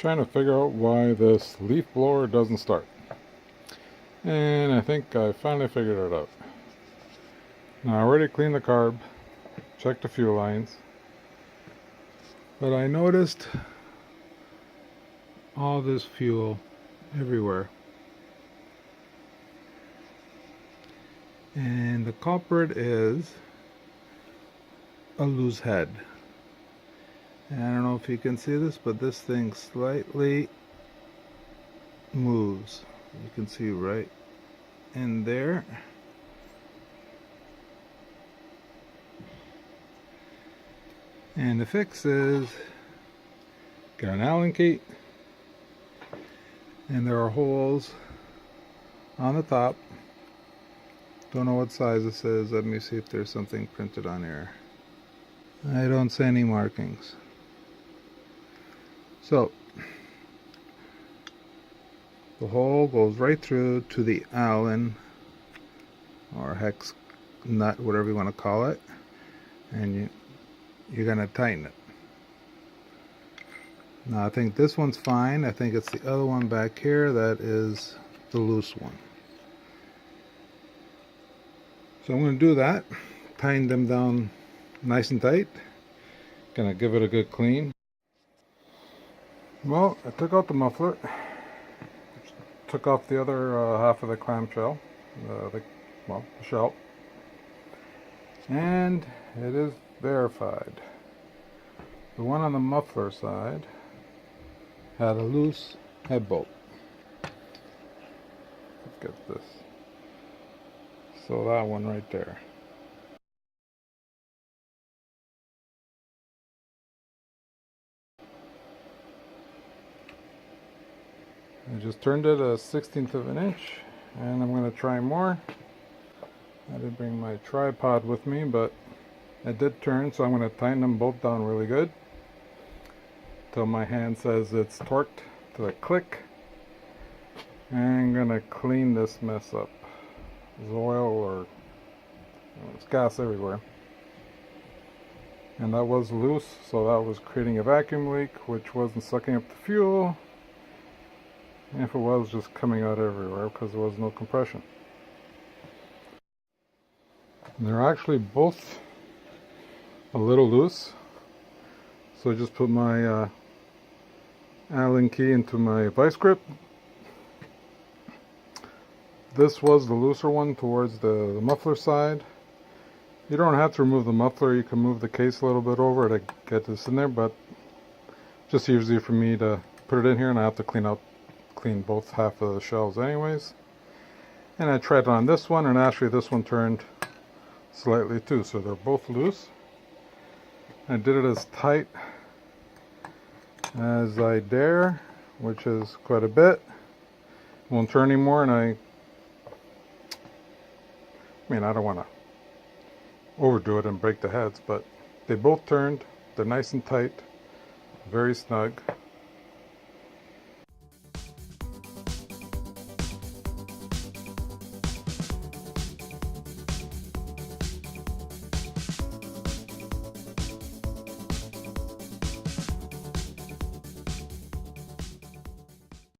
Trying to figure out why this leaf blower doesn't start. And I think I finally figured it out. Now I already cleaned the carb, checked the fuel lines, but I noticed all this fuel everywhere. And the culprit is a loose head. And I don't know if you can see this, but this thing slightly moves. You can see right in there. And the fix is get an Allen key, and there are holes on the top. Don't know what size this is. Let me see if there's something printed on here. I don't see any markings. So the hole goes right through to the Allen or hex nut, whatever you want to call it, and you're going to tighten it. Now I think this one's fine. I think it's the other one back here that is the loose one. So I'm going to do that, tighten them down nice and tight. Gonna give it a good clean. Well, I took out the muffler, took off the other half of the clamshell, the shell, and it is verified. The one on the muffler side had a loose head bolt. Let's get this. So that one right there. I just turned it a 1/16 of an inch, and I'm going to try more. I didn't bring my tripod with me, but it did turn, so I'm going to tighten them both down really good till my hand says it's torqued to the click. And I'm going to clean this mess up. There's oil or there's gas everywhere. And that was loose, so that was creating a vacuum leak, which wasn't sucking up the fuel. And if it was, just coming out everywhere because there was no compression. And they're actually both a little loose, so I just put my Allen key into my vice grip. This was the looser one towards the muffler side. You don't have to remove the muffler, you can move the case a little bit over to get this in there, but just easier for me to put it in here, and I have to clean both half of the shells anyways. And I tried it on this one, and actually this one turned slightly too, so they're both loose. I did it as tight as I dare, which is quite a bit. Won't turn anymore, and I don't want to overdo it and break the heads, but they both turned. They're nice and tight, very snug.